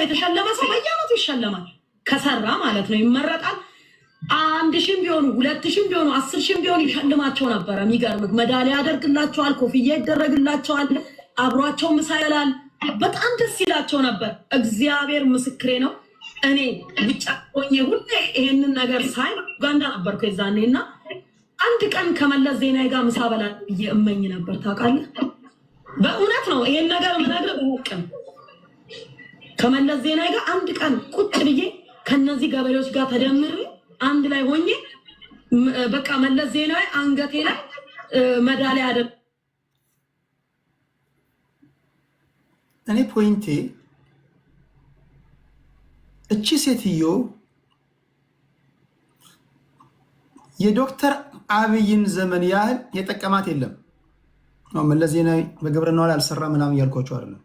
የተሸለመ ሰው በየዓመቱ ይሸለማል ከሰራ ማለት ነው ይመረጣል 1000 ቢሆኑ 2000 ቢሆኑ 10000 ቢሆኑ ይሸልማቸው ነበር የሚገርምህ ሜዳሊያ ያደርግላቸዋል ኮፍያ ይደረግላቸዋል አብሯቸው ምሳ ይላል በጣም ደስ ይላቸው ነበር እግዚአብሔር ምስክሬ ነው እኔ ብቻ ሆኜ ሁሌ ይሄንን ነገር ሳይ ኡጋንዳ ነበርኩ የዛኔና አንድ ቀን ከመለስ ዜናዊ ጋር ምሳ በላ እየእመኝ ነበር ታውቃለህ በእውነት ነው ይሄን ነገር ምናገር በውቅም ከመለስ ዜናዊ ጋር አንድ ቀን ቁጭ ብዬ ከነዚህ ገበሬዎች ጋር ተደምሬ አንድ ላይ ሆኜ በቃ መለስ ዜናዊ አንገቴ ላይ ሜዳሊያ አደ እኔ ፖይንቴ እቺ ሴትዮ የዶክተር አብይን ዘመን ያህል የጠቀማት የለም ነው መለስ ዜናዊ በግብርናው ላይ አልሰራ ምናምን ያልኳቸው አይደለም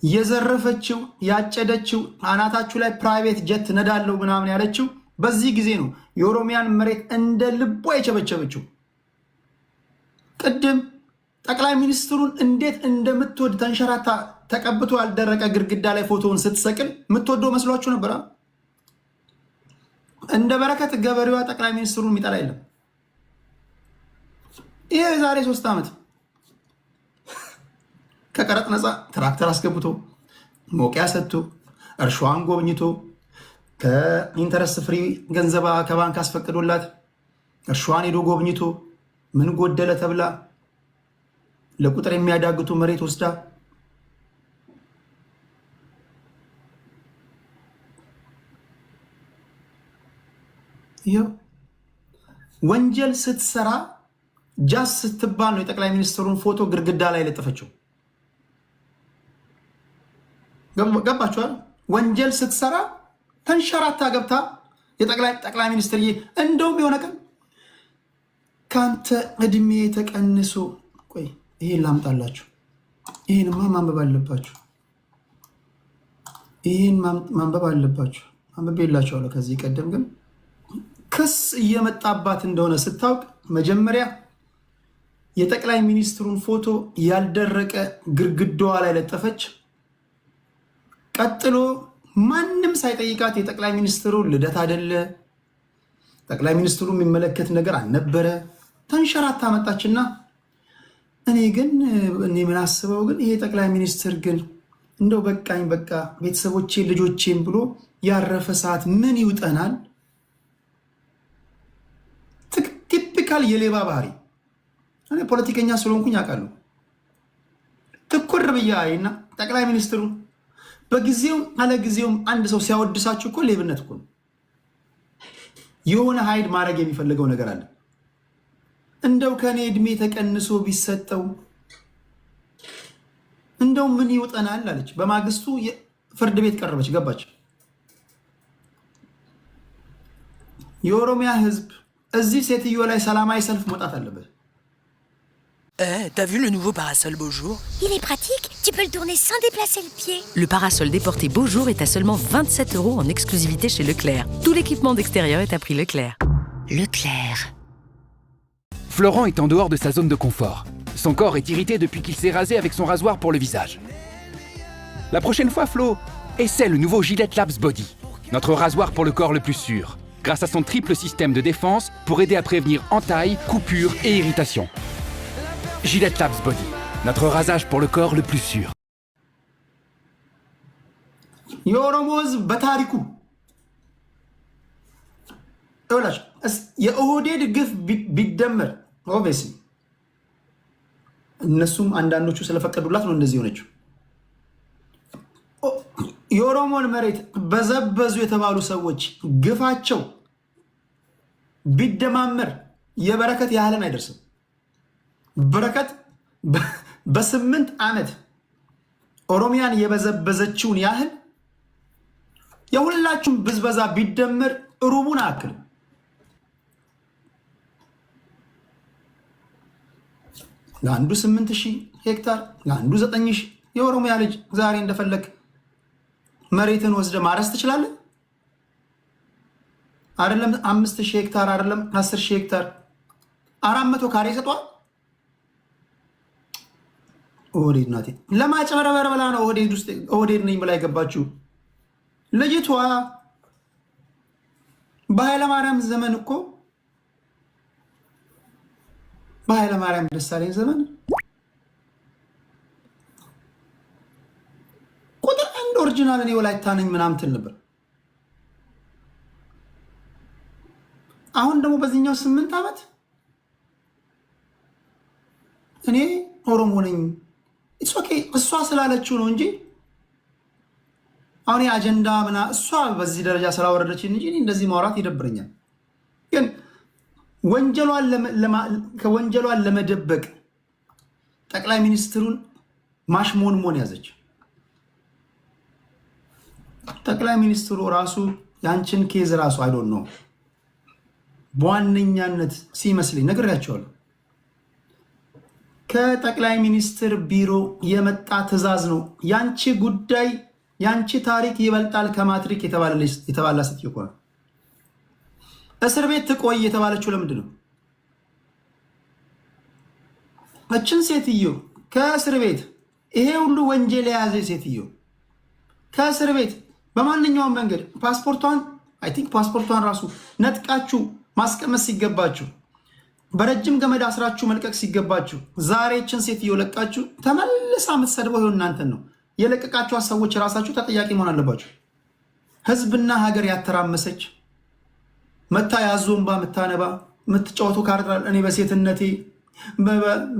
የዘረፈችው ያጨደችው አናታችሁ ላይ ፕራይቬት ጀት ነዳለው ምናምን ያለችው በዚህ ጊዜ ነው የኦሮሚያን መሬት እንደ ልቧ የቸበቸበችው ቅድም ጠቅላይ ሚኒስትሩን እንዴት እንደምትወድ ተንሸራታ ተቀብቶ ያልደረቀ ግድግዳ ላይ ፎቶውን ስትሰቅል የምትወደው መስሏችሁ ነበር እንደ በረከት ገበሬዋ ጠቅላይ ሚኒስትሩን የሚጠላ የለም ይሄ የዛሬ 3 ዓመት ከቀረጥ ነፃ ትራክተር አስገብቶ ሞቂያ ሰጥቶ እርሻዋን ጎብኝቶ ከኢንተረስት ፍሪ ገንዘባ ከባንክ አስፈቅዶላት እርሻዋን ሄዶ ጎብኝቶ ምን ጎደለ ተብላ ለቁጥር የሚያዳግቱ መሬት ወስዳ ይኸው ወንጀል ስትሰራ ጃስ ስትባል ነው የጠቅላይ ሚኒስትሩን ፎቶ ግድግዳ ላይ ለጥፈችው ገባችኋል ወንጀል ስትሰራ ተንሸራታ ገብታ የጠቅላይ ሚኒስትር እንደውም የሆነ ቀን ካንተ እድሜ ተቀንሶ ቆይ ይሄን ላምጣላችሁ ይሄንማ ማንበብ አለባችሁ ይሄን ማንበብ አለባችሁ አንብቤላችኋለሁ ከዚህ ቀደም ግን ክስ እየመጣባት እንደሆነ ስታውቅ መጀመሪያ የጠቅላይ ሚኒስትሩን ፎቶ ያልደረቀ ግድግዳዋ ላይ ለጠፈች ቀጥሎ ማንም ሳይጠይቃት የጠቅላይ ሚኒስትሩ ልደት አይደለ ጠቅላይ ሚኒስትሩ የሚመለከት ነገር አልነበረ ተንሸራታ መጣችና እኔ ምን አስበው ግን ይሄ ጠቅላይ ሚኒስትር ግን እንደው በቃኝ በቃ ቤተሰቦቼ ልጆቼን ብሎ ያረፈ ሰዓት ምን ይውጠናል ቲፒካል የሌባ ባህሪ እኔ ፖለቲከኛ ስለሆንኩኝ አውቃለሁ ትኩር ብያይና ጠቅላይ ሚኒስትሩ በጊዜው አለ ጊዜውም አንድ ሰው ሲያወድሳችሁ እኮ ሌብነት እኮ የሆነ ሀይድ ማድረግ የሚፈልገው ነገር አለ እንደው ከኔ እድሜ ተቀንሶ ቢሰጠው እንደው ምን ይውጠናል አለች በማግስቱ ፍርድ ቤት ቀረበች ገባች የኦሮሚያ ህዝብ እዚህ ሴትዮ ላይ ሰላማዊ ሰልፍ መውጣት አለበት T'as vu le nouveau parasol Beaujour? Il est pratique, tu peux le tourner sans déplacer le pied. Le parasol déporté Beaujour est à seulement 27 € en exclusivité chez Leclerc. Tout l'équipement d'extérieur est à prix Leclerc. Leclerc. Florent est en dehors de sa zone de confort. Son corps est irrité depuis qu'il s'est rasé avec son rasoir pour le visage. La prochaine fois, Flo, essaie le nouveau Gillette Labs Body, notre rasoir pour le corps le plus sûr, grâce à son triple système de défense pour aider à prévenir entailles, coupures et irritations. Gillette Labs Body, notre rasage pour le corps le plus sûr. የኦሮሞዝ በታሪኩ እላሽ የኦህዴድ ግፍ ቢደመር ኦብቪየስሊ እነሱም አንዳንዶቹ ስለፈቀዱላት ነው እንደዚህ ሆነችው የኦሮሞን መሬት በዘበዙ የተባሉ ሰዎች ግፋቸው ቢደማመር የበረከት ያህልን አይደርስም በረከት በ8 ዓመት ኦሮሚያን የበዘበዘችውን ያህል የሁላችሁም ብዝበዛ ቢደመር ሩቡን አክል ለአንዱ 8000 ሄክታር ለአንዱ 9000 የኦሮሚያ ልጅ ዛሬ እንደፈለክ መሬትን ወስደ ማረስ ትችላለህ አይደለም 5000 ሄክታር አይደለም 10000 ሄክታር 400 ካሬ ሰጧል ኦህዴድ ናት ለማጭበርበር ብላ ነው ኦህዴድ ውስጥ ኦህዴድ ነኝ ብላ የገባችው ልጅቷ። በኃይለማርያም ዘመን እኮ በኃይለማርያም ደሳለኝ ዘመን ቁጥር አንድ ኦሪጂናል እኔ ወላይታ ነኝ ምናምን ትል ነበር። አሁን ደግሞ በዚህኛው 8 ዓመት እኔ ኦሮሞ ነኝ እሷ ስላለችው ነው እንጂ አሁን የአጀንዳ ምና እሷ በዚህ ደረጃ ስላወረደች እንጂ እንደዚህ ማውራት ይደብረኛል። ግን ወንጀሏን ለመደበቅ ጠቅላይ ሚኒስትሩን ማሽሞንሞን ያዘች። ጠቅላይ ሚኒስትሩ ራሱ ያንቺን ኬዝ ራሱ አይዶን ነው በዋነኛነት ሲመስለኝ ነግሬያቸዋለሁ። ከጠቅላይ ሚኒስትር ቢሮ የመጣ ትዕዛዝ ነው። ያንቺ ጉዳይ ያንቺ ታሪክ ይበልጣል ከማትሪክ የተባለ ስትይ እኮ ነው። እስር ቤት ትቆይ የተባለችው ለምንድን ነው? እችን ሴትዮ ከእስር ቤት ይሄ ሁሉ ወንጀል የያዘ ሴትዮ ከእስር ቤት በማንኛውም መንገድ ፓስፖርቷን አይ ቲንክ ፓስፖርቷን ራሱ ነጥቃችሁ ማስቀመጥ ሲገባችሁ በረጅም ገመድ አስራችሁ መልቀቅ ሲገባችሁ ዛሬ እችን ሴትዮ ለቃችሁ ተመልሳ የምትሰድበው ይሆን እናንተን ነው። የለቀቃችሁ ሰዎች ራሳችሁ ተጠያቂ መሆን አለባችሁ። ህዝብና ሀገር ያተራመሰች መታ ያዞንባ ምታነባ የምትጫወቱ ካርታ እኔ በሴትነቴ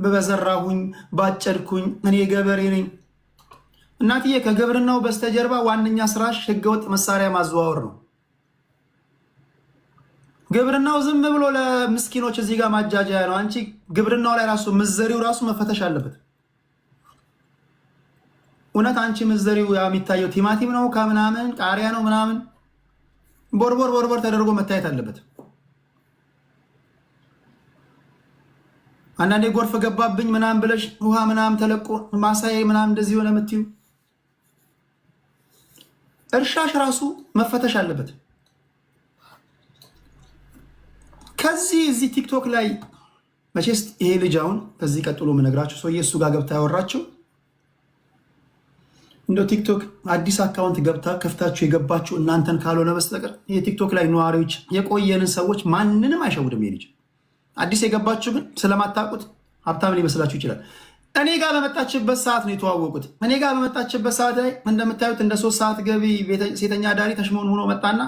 በበዘራሁኝ ባጨድኩኝ እኔ ገበሬ ነኝ። እናትዬ ከግብርናው በስተጀርባ ዋነኛ ስራሽ ህገወጥ መሳሪያ ማዘዋወር ነው። ግብርናው ዝም ብሎ ለምስኪኖች እዚህ ጋር ማጃጃያ ነው። አንቺ ግብርናው ላይ ራሱ ምዘሪው ራሱ መፈተሽ አለበት። እውነት አንቺ ምዘሪው የሚታየው ቲማቲም ነው ከምናምን ቃሪያ ነው ምናምን ቦርቦር ተደርጎ መታየት አለበት። አንዳንዴ ጎርፍ ገባብኝ ምናምን ብለሽ ውሃ ምናምን ተለቆ ማሳዬ ምናምን እንደዚህ ሆነ የምትዩ እርሻሽ ራሱ መፈተሽ አለበት። ከዚህ እዚህ ቲክቶክ ላይ መቼስ ይሄ ልጅ አሁን ከዚህ ቀጥሎ የምነግራችሁ ሰውዬ እሱ ጋር ገብታ ያወራችሁ እንደው ቲክቶክ አዲስ አካውንት ገብታ ከፍታችሁ የገባችሁ እናንተን ካልሆነ በስተቀር የቲክቶክ ላይ ነዋሪዎች የቆየንን ሰዎች ማንንም አይሸውድም። ይሄ ልጅ አዲስ የገባችሁ ግን ስለማታውቁት ሀብታም ሊመስላችሁ ይችላል። እኔ ጋር በመጣችበት ሰዓት ነው የተዋወቁት። እኔ ጋር በመጣችበት ሰዓት ላይ እንደምታዩት እንደ 3 ሰዓት ገቢ ሴተኛ ዳሪ ተሽሞን ሆኖ መጣና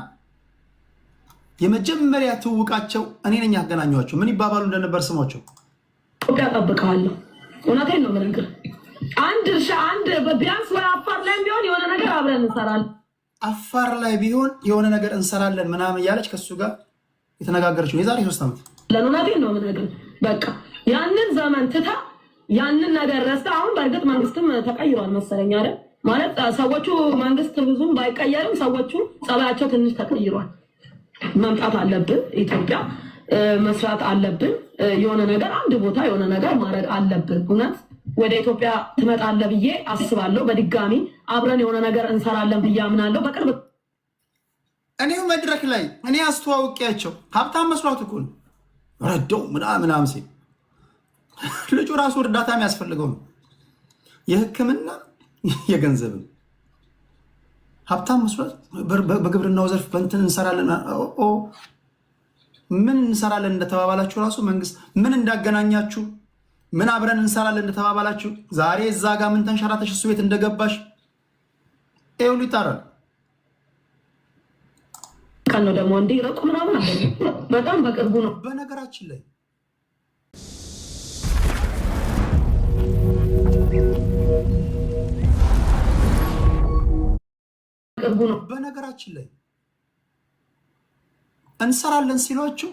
የመጀመሪያ ትውቃቸው እኔ ነኝ ያገናኘኋቸው። ምን ይባባሉ እንደነበር ስሟቸው። እጠብቅሃለሁ። እውነቴን ነው የምነግርህ። አንድ ቢያንስ ወይ አፋር ላይ ቢሆን የሆነ ነገር አብረን እንሰራለን። አፋር ላይ ቢሆን የሆነ ነገር እንሰራለን ምናምን እያለች ከሱ ጋር የተነጋገረችው የዛሬ 3 ዓመት። ለእውነቴን ነው የምነግርህ። በቃ ያንን ዘመን ትታ ያንን ነገር ረስታ አሁን በእርግጥ መንግስትም ተቀይሯል መሰለኝ አይደል? ማለት ሰዎቹ መንግስት ብዙም ባይቀየርም ሰዎቹ ጸባያቸው ትንሽ ተቀይሯል። መምጣት አለብን። ኢትዮጵያ መስራት አለብን። የሆነ ነገር አንድ ቦታ የሆነ ነገር ማድረግ አለብን። እውነት ወደ ኢትዮጵያ ትመጣለህ ብዬ አስባለሁ። በድጋሚ አብረን የሆነ ነገር እንሰራለን ብዬ አምናለሁ። በቅርብ እኔው መድረክ ላይ እኔ አስተዋውቂያቸው ሀብታም መስሏት እኮ ነው ረዳው ምናምን ሲል ልጁ ራሱ እርዳታ የሚያስፈልገው ነው፣ የሕክምና የገንዘብም ሀብታም መስሏት በግብርናው ዘርፍ በእንትን እንሰራለን። ምን እንሰራለን እንደተባባላችሁ ራሱ መንግስት ምን እንዳገናኛችሁ ምን አብረን እንሰራለን እንደተባባላችሁ ዛሬ እዛ ጋር ምን ተንሸራተሽ እሱ ቤት እንደገባሽ ይኸውልህ ይጣራል። ቀን ነው ደግሞ እንዲህ ረቁ ምናምን አለ። በጣም በቅርቡ ነው። በነገራችን ላይ እንሰራለን ሲሏችሁ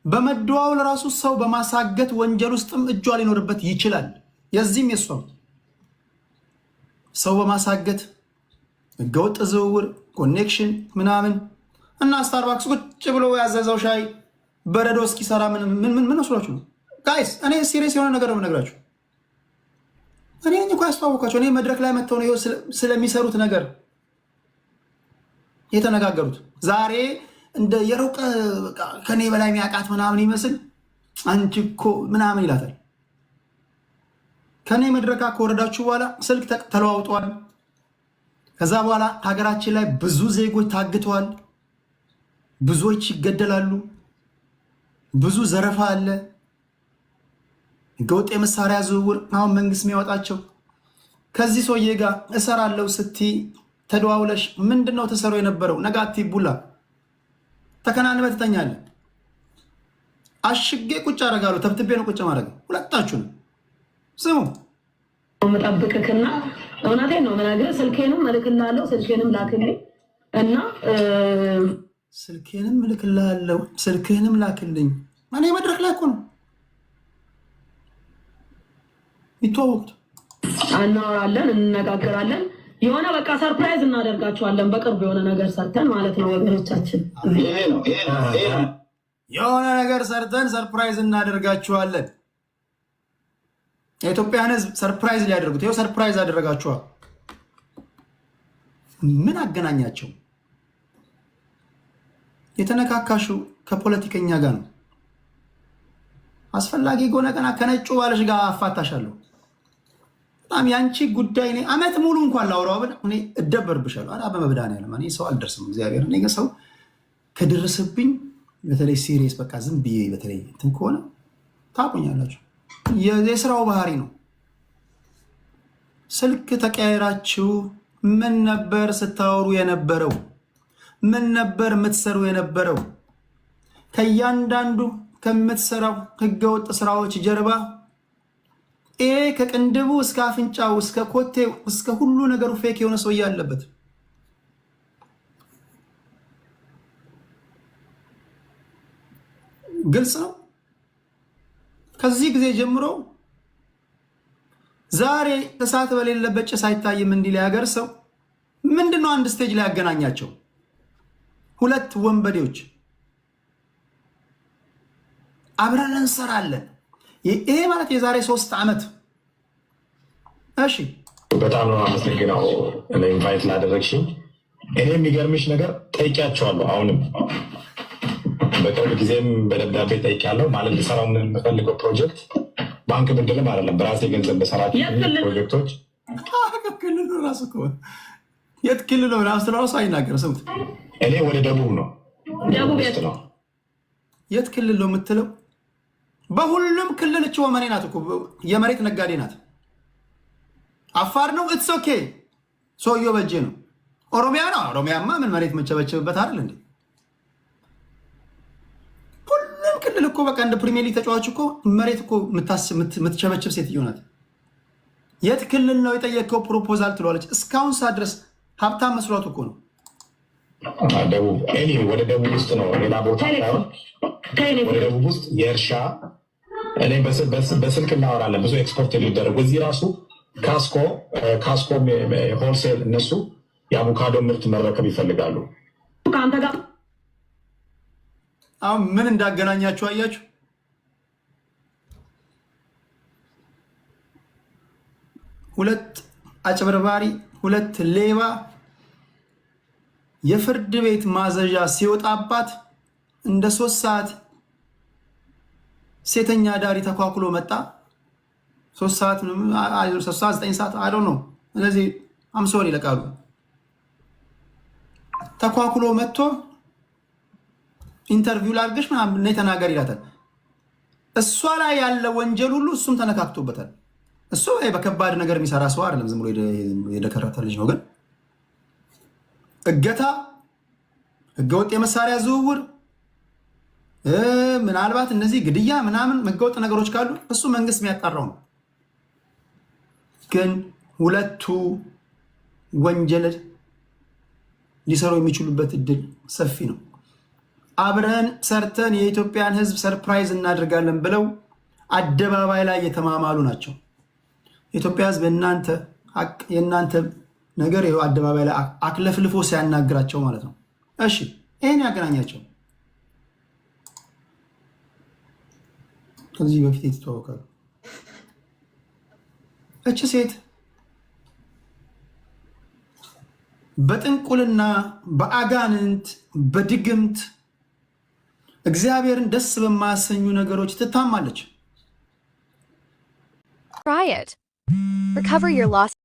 በመደዋወል ራሱ ሰው በማሳገት ወንጀል ውስጥም እጇ ሊኖርበት ይችላል። የዚህም የሷም ሰው በማሳገት ህገወጥ ዝውውር ኮኔክሽን ምናምን እና ስታርባክስ ቁጭ ብሎ ያዘዘው ሻይ በረዶ እስኪሰራ ምን መስሏችሁ ነው ጋይስ? እኔ ሲሪየስ የሆነ ነገር ነው የምነግራችሁ። እኔ እኮ ያስተዋወቃቸው እኔ መድረክ ላይ መጥተው ነው ስለሚሰሩት ነገር የተነጋገሩት። ዛሬ እንደ የሩቅ ከኔ በላይ የሚያውቃት ምናምን ይመስል አንቺ እኮ ምናምን ይላታል። ከኔ መድረካ ከወረዳችሁ በኋላ ስልክ ተለዋውጧል። ከዛ በኋላ ሀገራችን ላይ ብዙ ዜጎች ታግተዋል፣ ብዙዎች ይገደላሉ፣ ብዙ ዘረፋ አለ፣ ህገወጥ የመሳሪያ ዝውውር አሁን መንግስት የሚያወጣቸው። ከዚህ ሰውዬ ጋር እሰራለሁ ስትይ ተደዋውለሽ ምንድነው ተሰሩ የነበረው? ነጋቲ ቡላ ተከናንበህ ትተኛለህ። አሽጌ ቁጭ አደርጋለሁ፣ ተብትቤ ነው ቁጭ ማድረግ። ሁለታችሁን ስሙ መጠብቅክና እውነቴን ነው የምነግርህ። ስልኬንም እልክልሃለሁ፣ ስልኬንም ላክልኝ እና ስልኬንም እልክልሃለሁ፣ ስልኬንም ላክልኝ። እኔ መድረክ ላይ እኮ ነው ይተዋወቁት። እናወራለን፣ እንነጋገራለን። የሆነ በቃ ሰርፕራይዝ እናደርጋቸዋለን በቅርብ የሆነ ነገር ሰርተን ማለት ነው ወገኖቻችን። የሆነ ነገር ሰርተን ሰርፕራይዝ እናደርጋችኋለን። የኢትዮጵያን ህዝብ ሰርፕራይዝ ሊያደርጉት ይኸው ሰርፕራይዝ አደረጋችኋል። ምን አገናኛቸው? የተነካካሹ ከፖለቲከኛ ጋር ነው። አስፈላጊ ጎነ ቀና ከነጩ ባለሽ ጋር አፋታሻለሁ። በጣም ያንቺ ጉዳይ ነኝ። አመት ሙሉ እንኳን ላውራው ብል እኔ እደበርብሻለሁ። አላ በመብዳኔዓለም እኔ ሰው አልደርስም። እግዚአብሔር እኔ ሰው ከደረሰብኝ በተለይ ሲሪየስ በቃ ዝም ብዬ በተለይ እንትን ከሆነ ታቆኛላችሁ። የስራው ባህሪ ነው። ስልክ ተቀያይራችሁ ምን ነበር ስታወሩ የነበረው? ምን ነበር የምትሰሩ የነበረው? ከእያንዳንዱ ከምትሰራው ህገወጥ ስራዎች ጀርባ ይሄ ከቅንድቡ እስከ አፍንጫው እስከ ኮቴው እስከ ሁሉ ነገሩ ፌክ የሆነ ሰው ያለበት ግልጽ ነው። ከዚህ ጊዜ ጀምሮ ዛሬ እሳት በሌለበት ጭስ አይታይም እንዲል ያገር ሰው ምንድነው? አንድ ስቴጅ ላይ ያገናኛቸው ሁለት ወንበዴዎች አብረን እንሰራለን። ይሄ ማለት የዛሬ 3 ዓመት። እሺ በጣም ነው አመሰግናለሁ ኢንቫይት ላደረግሽኝ። እኔ የሚገርምሽ ነገር ጠይቂያቸዋለሁ። አሁንም በቅርብ ጊዜም በደብዳቤ ጠይቂያለሁ። ማለት ልሰራው የምፈልገው ፕሮጀክት ባንክ ብድርም አይደለም፣ በራሴ ገንዘብ በሰራቸው ፕሮጀክቶች ክልሉ ራሱ የት ክልል ነው ራሱ ራሱ አይናገርም። ስሙት፣ እኔ ወደ ደቡብ ነው ነው የት ክልል ነው የምትለው? በሁሉም ክልል እቺ ወመኔ ናት እኮ የመሬት ነጋዴ ናት። አፋር ነው ኢትስ ኦኬ፣ ሰውየው በጄ ነው። ኦሮሚያ ነው፣ ኦሮሚያማ ምን መሬት መቸበቸብበት አይደል እንዴ? ሁሉም ክልል እኮ በቃ እንደ ፕሪሚየር ሊግ ተጫዋች እኮ መሬት እኮ የምትቸበችብ ሴትዮ ናት። የት ክልል ነው የጠየቀው ፕሮፖዛል ትለዋለች። እስካሁን ሰዓት ድረስ ሀብታም መስሏት እኮ ነው። ደቡብ ወደ ደቡብ ውስጥ ነው፣ ሌላ ቦታ ሳይሆን ወደ ደቡብ ውስጥ የእርሻ እኔ በስልክ እናወራለን። ብዙ ኤክስፖርት የሚደረጉ እዚህ ራሱ ካስኮ ሆልሴል እነሱ የአቮካዶ ምርት መረከብ ይፈልጋሉ። አሁን ምን እንዳገናኛችሁ አያችሁ? ሁለት አጭበርባሪ፣ ሁለት ሌባ የፍርድ ቤት ማዘዣ ሲወጣባት እንደ 3 ሰዓት ሴተኛ ዳሪ ተኳኩሎ መጣ። 3 ሰዓት 9 ሰዓት አይ ዶንት ኖ ስለዚህ አምሶን ይለቃሉ። ተኳኩሎ መጥቶ ኢንተርቪው ላድርግሽ ምናምን ነይ ተናገር ይላታል። እሷ ላይ ያለ ወንጀል ሁሉ እሱም ተነካክቶበታል። እሱ በከባድ ነገር የሚሰራ ሰው አይደለም፣ ዝም ብሎ የደከረተ ልጅ ነው። ግን እገታ፣ ህገወጥ የመሳሪያ ዝውውር፣ ምናልባት እነዚህ ግድያ ምናምን ህገወጥ ነገሮች ካሉ እሱ መንግስት የሚያጣራው ነው። ግን ሁለቱ ወንጀል ሊሰሩ የሚችሉበት እድል ሰፊ ነው። አብረን ሰርተን የኢትዮጵያን ህዝብ ሰርፕራይዝ እናደርጋለን ብለው አደባባይ ላይ የተማማሉ ናቸው። የኢትዮጵያ ህዝብ የእናንተ ነገር ይኸው አደባባይ ላይ አክለፍልፎ ሲያናግራቸው ማለት ነው። እሺ ይሄን ያገናኛቸው። ከዚህ በፊት የተተዋወቃሉ። እች ሴት በጥንቁልና በአጋንንት በድግምት እግዚአብሔርን ደስ በማያሰኙ ነገሮች ትታማለች። Try it. Recover your lost